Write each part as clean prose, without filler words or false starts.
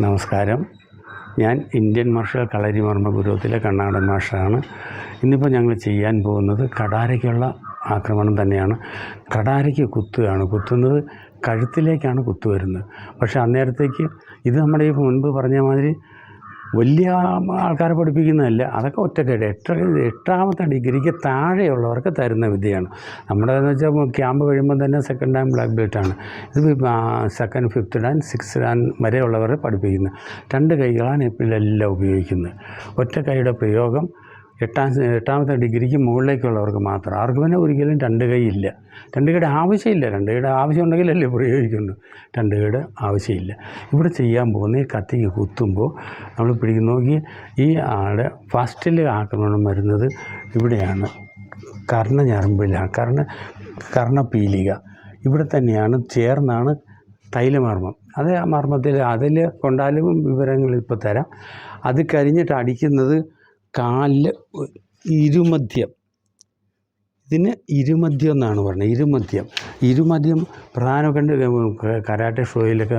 നമസ്കാരം. ഞാൻ Indian marshal കളരിമർമ്മ ഗുരുത്തിലെ Kannadan മാഷാണ്. ഇന്നിപ്പോൾ ഞങ്ങൾ ചെയ്യാൻ പോകുന്നത് കടാരയ്ക്കുള്ള ആക്രമണം തന്നെയാണ്. കടാരയ്ക്ക് കുത്തുന്നത് കഴുത്തിലേക്കാണ് കുത്തു വരുന്നത്. പക്ഷേ അന്നേരത്തേക്ക് ഇത് നമ്മുടെ ഈ മുൻപ് പറഞ്ഞ മാതിരി വലിയ ആൾക്കാരെ പഠിപ്പിക്കുന്നതല്ല. അതൊക്കെ ഒറ്റക്കയുടെ എട്ടാമത്തെ ഡിഗ്രിക്ക് താഴെയുള്ളവർക്ക് തരുന്ന വിദ്യയാണ്. നമ്മുടെ എന്ന് വെച്ചാൽ ക്യാമ്പ് കഴിയുമ്പോൾ തന്നെ സെക്കൻഡ് ഡാൻ ബ്ലാക്ക് ബെൽറ്റാണ്. ഇത് second, fifth dan, six dan വരെയുള്ളവരെ പഠിപ്പിക്കുന്നത്. രണ്ട് കൈകളാണ് ഇതിലെല്ലാം ഉപയോഗിക്കുന്നത്. ഒറ്റ കൈയുടെ പ്രയോഗം എട്ടാമത്തെ ഡിഗ്രിക്ക് മുകളിലേക്കുള്ളവർക്ക് മാത്രം. ആർക്കും തന്നെ ഒരിക്കലും രണ്ട് കൈ ഇല്ല. രണ്ട് കൈയുടെ ആവശ്യമില്ല. രണ്ട് കൈയുടെ ആവശ്യം ഉണ്ടെങ്കിലല്ലേ പ്രയോഗിക്കുന്നു. രണ്ട് കൈയുടെ ആവശ്യമില്ല. ഇവിടെ ചെയ്യാൻ പോകുന്ന ഈ കത്തിക്ക് കുത്തുമ്പോൾ നമ്മൾ പിടിക്കുന്ന നോക്കി ഈ ആളുടെ ഫസ്റ്റിൽ ആക്രമണം വരുന്നത് ഇവിടെയാണ്, കർണഞരമ്പിലാണ്, കർണപീലിക ഇവിടെ തന്നെയാണ് ചേർന്നാണ് തൈലമർമ്മം. അത് ആ മർമ്മത്തിൽ അതിൽ കൊണ്ടാലും വിവരങ്ങൾ ഇപ്പോൾ തരാം. അത് കഴിഞ്ഞിട്ട് അടിക്കുന്നത് കാലിൽ ഇരുമധ്യം. ഇതിന് ഇരുമധ്യം എന്നാണ് പറയുന്നത്. ഇരുമധ്യം പ്രധാനമൊക്കെ കരാട്ടെ ഷോയിലൊക്കെ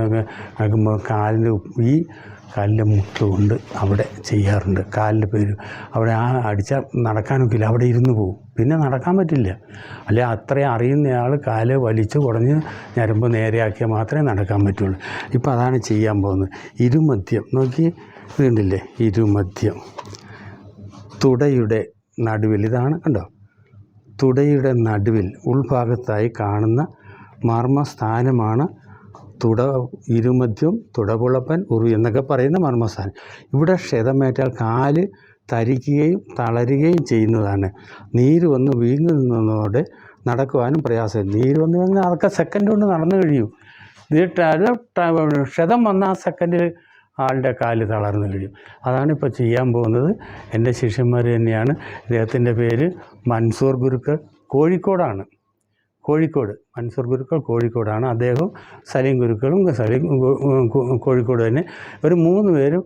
ആക്കുമ്പോൾ കാലിൻ്റെ മുട്ടുകൊണ്ട് അവിടെ ചെയ്യാറുണ്ട്. കാലിൻ്റെ പേര് അവിടെ അടിച്ചാൽ നടക്കാനൊക്കില്ല, അവിടെ ഇരുന്ന് പോകും. പിന്നെ നടക്കാൻ പറ്റില്ല. അല്ലെ അത്രയും അറിയുന്നയാൾ കാല് വലിച്ച് കുടഞ്ഞ് ഞരമ്പ് നേരെയാക്കിയാൽ മാത്രമേ നടക്കാൻ പറ്റുള്ളൂ. ഇപ്പോൾ അതാണ് ചെയ്യാൻ പോകുന്നത്. ഇരുമധ്യം നോക്കി വീണ്ടില്ലേ, ഇരുമധ്യം തുടയുടെ നടുവിൽ, ഇതാണ് കണ്ടോ, തുടയുടെ നടുവിൽ ഉൾഭാഗത്തായി കാണുന്ന മർമ്മസ്ഥാനമാണ് ഇരുമധ്യം, തുടപുളപ്പൻ, ഉറു എന്നൊക്കെ പറയുന്ന മർമ്മസ്ഥാനം. ഇവിടെ ക്ഷതമേറ്റാൽ കാല് തരിക്കുകയും തളരുകയും ചെയ്യുന്നതാണ്. നീര് വന്ന് വീങ്ങുന്നതോടെ നടക്കുവാനും പ്രയാസം. നീര് വന്ന് വീങ്ങുന്ന അതൊക്കെ സെക്കൻഡ് കൊണ്ട് നടന്നു കഴിയും. ക്ഷതം വന്ന ആ സെക്കൻഡിൽ ആളുടെ കാല് തളർന്നു കഴിയും. അതാണിപ്പോൾ ചെയ്യാൻ പോകുന്നത്. എൻ്റെ ശിഷ്യന്മാർ തന്നെയാണ്. ഇദ്ദേഹത്തിൻ്റെ പേര് മൻസൂർ ഗുരുക്കൾ, കോഴിക്കോടാണ്. മൻസൂർ ഗുരുക്കൾ കോഴിക്കോടാണ്. അദ്ദേഹവും സലീം ഗുരുക്കളും കോഴിക്കോട് തന്നെ. ഇവർ മൂന്ന് പേരും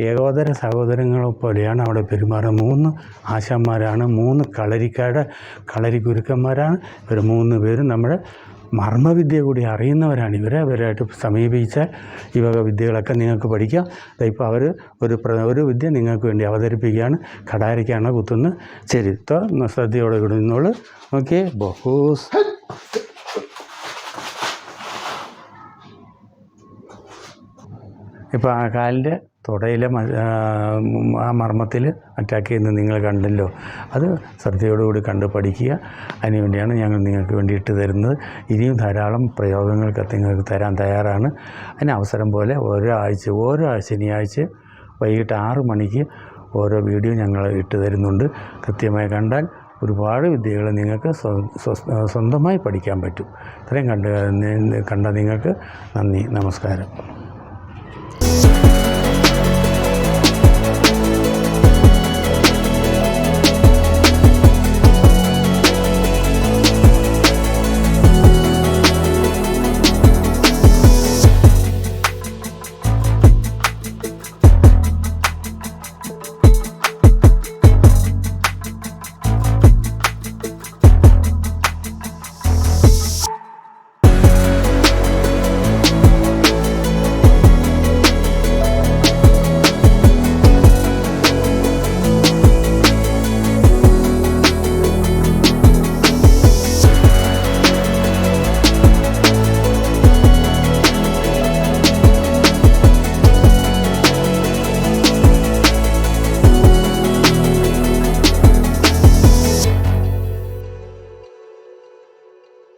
ഏകോദര സഹോദരങ്ങളെ പോലെയാണ് അവിടെ പെരുമാറുന്നത്. 3 ആശാന്മാരാണ്, 3 കളരി ഗുരുക്കന്മാരാണ്. ഇവർ 3 പേരും നമ്മുടെ മർമ്മവിദ്യ കൂടി അറിയുന്നവരാണ്. അവരായിട്ട് സമീപിച്ചാൽ ഈ വക വിദ്യകളൊക്കെ നിങ്ങൾക്ക് പഠിക്കാം. ഇപ്പോൾ അവർ ഒരു വിദ്യ നിങ്ങൾക്ക് വേണ്ടി അവതരിപ്പിക്കുകയാണ്. കടാരയ്ക്കാണ് കുത്തുന്നത്. ശരി, ശ്രദ്ധയോടെ നിന്നോളൂ. ഓക്കെ, ബഹൂസ്. ഇപ്പോൾ ആ കാലിൻ്റെ തുടയിലെ ആ മർമ്മത്തിൽ അറ്റാക്ക് ചെയ്യുന്നത് നിങ്ങൾ കണ്ടല്ലോ. അത് ശ്രദ്ധയോടുകൂടി കണ്ട് പഠിക്കുക. അതിനുവേണ്ടിയാണ് ഞങ്ങൾ നിങ്ങൾക്ക് വേണ്ടിയിട്ട് തരുന്നത്. ഇനിയും ധാരാളം പ്രയോഗങ്ങൾക്ക് നിങ്ങൾക്ക് തരാൻ തയ്യാറാണ്. അതിന് അവസരം പോലെ ഓരോ ശനിയാഴ്ച വൈകിട്ട് 6 മണിക്ക് ഓരോ വീഡിയോ ഞങ്ങൾ ഇട്ട് തരുന്നുണ്ട്. കൃത്യമായി കണ്ടാൽ ഒരുപാട് വിദ്യകൾ നിങ്ങൾക്ക് സ്വന്തമായി പഠിക്കാൻ പറ്റും. ഇത്രയും കണ്ട നിങ്ങൾക്ക് നന്ദി, നമസ്കാരം.